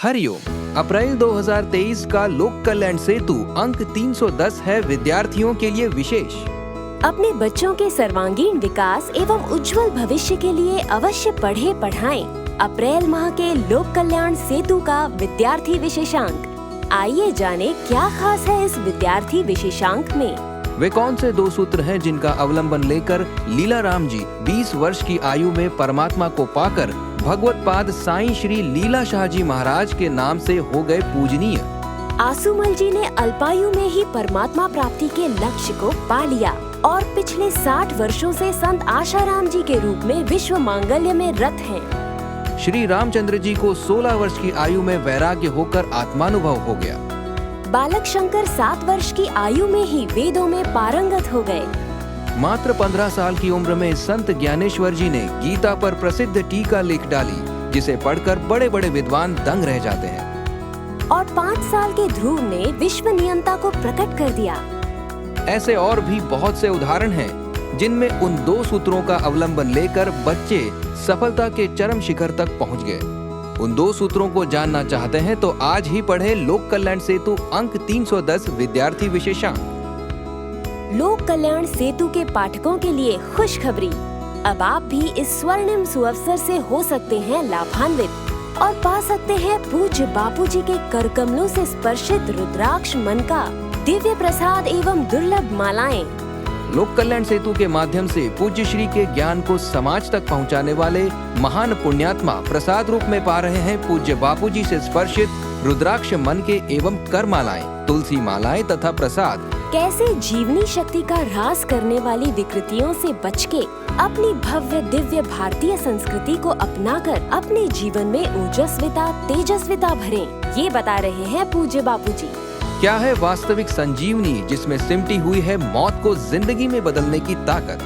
हरिओम। अप्रैल 2023 का लोक कल्याण सेतु अंक 310 है विद्यार्थियों के लिए विशेष। अपने बच्चों के सर्वांगीण विकास एवं उज्जवल भविष्य के लिए अवश्य पढ़े पढ़ाएं। अप्रैल माह के लोक कल्याण सेतु का विद्यार्थी विशेषांक। आइए जाने क्या खास है इस विद्यार्थी विशेषांक में। वे कौन से 2 सूत्र हैं जिनका अवलंबन लेकर लीला राम जी 20 वर्ष की आयु में परमात्मा को पाकर भगवत पाद साईं श्री लीला शाह जी महाराज के नाम से हो गए पूजनीय। आसुमल जी ने अल्पायु में ही परमात्मा प्राप्ति के लक्ष्य को पा लिया और पिछले 60 वर्षों से संत आशाराम जी के रूप में विश्व मांगल्य में रत हैं। श्री रामचंद्र जी को 16 वर्ष की आयु में वैराग्य होकर आत्मानुभव हो गया। बालक शंकर 7 वर्ष की आयु में ही वेदों में पारंगत हो गए। मात्र 15 साल की उम्र में संत ज्ञानेश्वर जी ने गीता पर प्रसिद्ध टीका लिख डाली, जिसे पढ़कर बड़े बड़े विद्वान दंग रह जाते हैं। और 5 साल के ध्रुव ने विश्व नियंता को प्रकट कर दिया। ऐसे और भी बहुत से उदाहरण हैं, जिनमें उन 2 सूत्रों का अवलंबन लेकर बच्चे सफलता के चरम शिखर तक पहुंच गए। उन 2 सूत्रों को जानना चाहते हैं तो आज ही पढ़े लोक कल्याण सेतु अंक 310 विद्यार्थी विशेषांक। लोक कल्याण सेतु के पाठकों के लिए खुशखबरी। अब आप भी इस स्वर्णिम सुअवसर से हो सकते हैं लाभान्वित और पा सकते हैं पूज्य बापूजी के कर कमलों से स्पर्शित रुद्राक्ष मन का दिव्य प्रसाद एवं दुर्लभ मालाएं। लोक कल्याण सेतु के माध्यम से पूज्य श्री के ज्ञान को समाज तक पहुंचाने वाले महान पुण्यात्मा प्रसाद रूप में पा रहे हैं पूज्य बापूजी से स्पर्शित रुद्राक्ष मन के एवं कर मालाएं, तुलसी मालाएं तथा प्रसाद। कैसे जीवनी शक्ति का ह्रास करने वाली विकृतियों से बचके अपनी भव्य दिव्य भारतीय संस्कृति को अपनाकर अपने जीवन में ओजस्विता तेजस्विता भरें, ये बता रहे हैं पूज्य बापूजी। क्या है वास्तविक संजीवनी जिसमें सिमटी हुई है मौत को जिंदगी में बदलने की ताकत।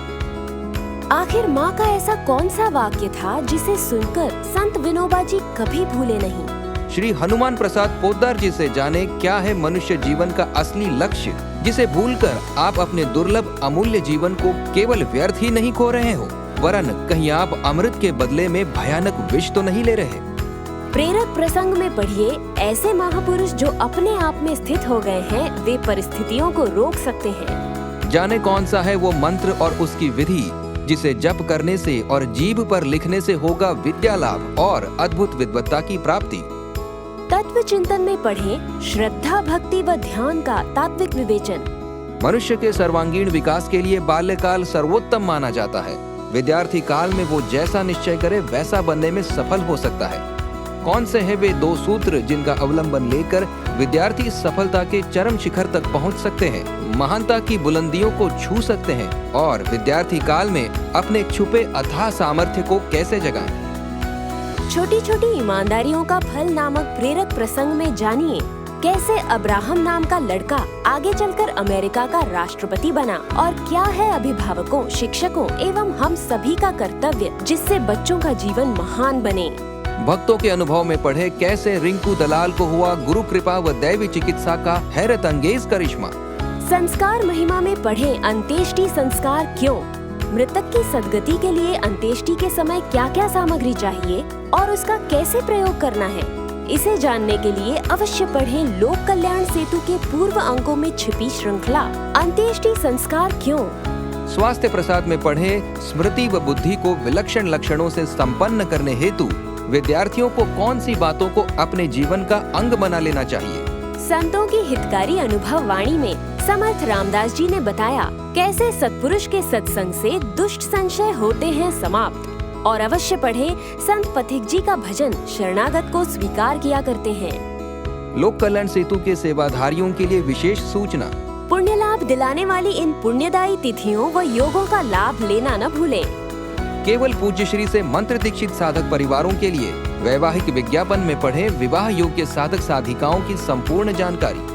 आखिर माँ का ऐसा कौन सा वाक्य था जिसे सुनकर संत विनोबा जी कभी भूले नहीं। श्री हनुमान प्रसाद पोद्दार जी से जाने क्या है मनुष्य जीवन का असली लक्ष्य, जिसे भूलकर आप अपने दुर्लभ अमूल्य जीवन को केवल व्यर्थ ही नहीं खो रहे हो, वरन कहीं आप अमृत के बदले में भयानक विष तो नहीं ले रहे। प्रेरक प्रसंग में पढ़िए ऐसे महापुरुष जो अपने आप में स्थित हो गए हैं, वे परिस्थितियों को रोक सकते हैं। जाने कौन सा है वो मंत्र और उसकी विधि जिसे जप करने से और जीभ पर लिखने से होगा विद्या लाभ और अद्भुत विद्वत्ता की प्राप्ति। तत्व चिंतन में पढ़ें श्रद्धा भक्ति व ध्यान का तात्विक विवेचन। मनुष्य के सर्वांगीण विकास के लिए बाल्यकाल सर्वोत्तम माना जाता है। विद्यार्थी काल में वो जैसा निश्चय करे वैसा बनने में सफल हो सकता है। कौन से हैं वे 2 सूत्र जिनका अवलंबन लेकर विद्यार्थी सफलता के चरम शिखर तक पहुंच सकते हैं, महानता की बुलंदियों को छू सकते हैं और विद्यार्थी काल में अपने छुपे अथाह सामर्थ्य को कैसे जगाएं? छोटी छोटी ईमानदारियों का फल नामक प्रेरक प्रसंग में जानिए कैसे अब्राहम नाम का लड़का आगे चलकर अमेरिका का राष्ट्रपति बना और क्या है अभिभावकों, शिक्षकों एवं हम सभी का कर्तव्य जिससे बच्चों का जीवन महान बने। भक्तों के अनुभव में पढ़े कैसे रिंकू दलाल को हुआ गुरु कृपा व दैवी चिकित्सा का हैरत अंगेज करिश्मा। संस्कार महिमा में पढ़े अंत्येष्टि संस्कार क्यों, मृतक की सद्गति के लिए अंत्येष्टि के समय क्या क्या सामग्री चाहिए और उसका कैसे प्रयोग करना है। इसे जानने के लिए अवश्य पढ़ें लोक कल्याण सेतु के पूर्व अंकों में छिपी श्रृंखला अंत्येष्टि संस्कार क्यों। स्वास्थ्य प्रसाद में पढ़े स्मृति व बुद्धि को विलक्षण लक्षणों से संपन्न करने हेतु विद्यार्थियों को कौन सी बातों को अपने जीवन का अंग बना लेना चाहिए। संतों की हितकारी अनुभव वाणी में समर्थ रामदास जी ने बताया कैसे सत्पुरुष के सत्संग से दुष्ट संशय होते हैं समाप्त। और अवश्य पढ़े संत पथिक जी का भजन शरणागत को स्वीकार किया करते हैं। लोक कल्याण सेतु के सेवाधारियों के लिए विशेष सूचना। पुण्य लाभ दिलाने वाली इन पुण्यदायी तिथियों व योगों का लाभ लेना न भूलें। केवल पूज्य श्री से मंत्र दीक्षित साधक परिवारों के लिए वैवाहिक विज्ञापन में पढ़े विवाह योग्य साधक साधिकाओं की संपूर्ण जानकारी।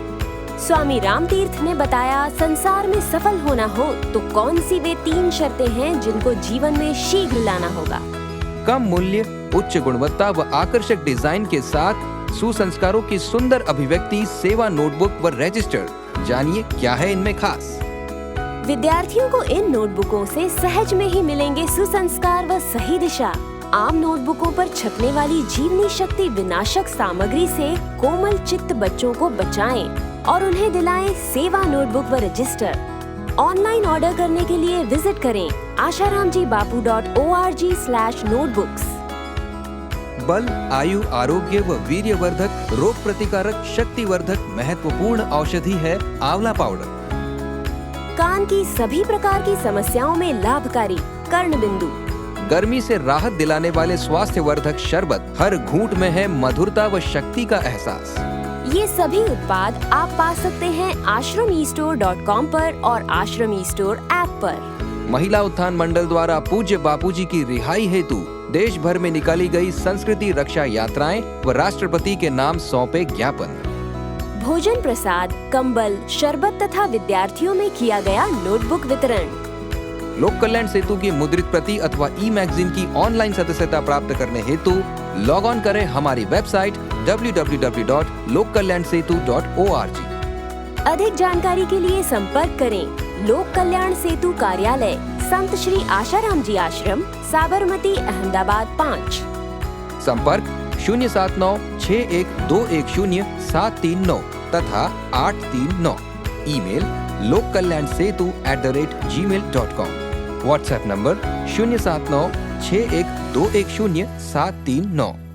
स्वामी राम तीर्थ ने बताया संसार में सफल होना हो तो कौन सी वे 3 शर्तें हैं जिनको जीवन में शीघ्र लाना होगा। कम मूल्य, उच्च गुणवत्ता व आकर्षक डिजाइन के साथ सुसंस्कारों की सुंदर अभिव्यक्ति सेवा नोटबुक व रजिस्टर। जानिए क्या है इनमें खास। विद्यार्थियों को इन नोटबुकों से सहज में ही मिलेंगे सुसंस्कार व सही दिशा। आम नोटबुकों पर छपने वाली जीवनी शक्ति विनाशक सामग्री से कोमल चित्त बच्चों को बचाएं और उन्हें दिलाएं सेवा नोटबुक व रजिस्टर। ऑनलाइन ऑर्डर करने के लिए विजिट करें asharamjibapu.org/notebooks। बल, आयु, आरोग्य व वीर्यवर्धक, रोग प्रतिकारक, शक्तिवर्धक महत्वपूर्ण औषधि है आंवला पाउडर। कान की सभी प्रकार की समस्याओं में लाभकारी कर्णबिंदु। गर्मी से राहत दिलाने वाले स्वास्थ्यवर्धक शरबत, हर घूंट में है मधुरता व शक्ति का एहसास। ये सभी उत्पाद आप पा सकते हैं ashramestore.com पर और आश्रम ई-स्टोर ऐप पर। महिला उत्थान मंडल द्वारा पूज्य बापूजी की रिहाई हेतु देश भर में निकाली गई संस्कृति रक्षा यात्राएं व राष्ट्रपति के नाम सौंपे ज्ञापन। भोजन प्रसाद, कंबल, शरबत तथा विद्यार्थियों में किया गया नोटबुक वितरण। लोक कल्याण सेतु की मुद्रित प्रति अथवा ई मैगजीन की ऑनलाइन सदस्यता प्राप्त करने हेतु लॉग ऑन करें हमारी वेबसाइट www.lokkalyansetu.org। अधिक जानकारी के लिए संपर्क करें लोक कल्याण सेतु कार्यालय, संत श्री आशाराम जी आश्रम, साबरमती, अहमदाबाद 5। संपर्क 07961210739 तथा 839। Email lokkalyansetu@gmail.com। WhatsApp number 07961210739।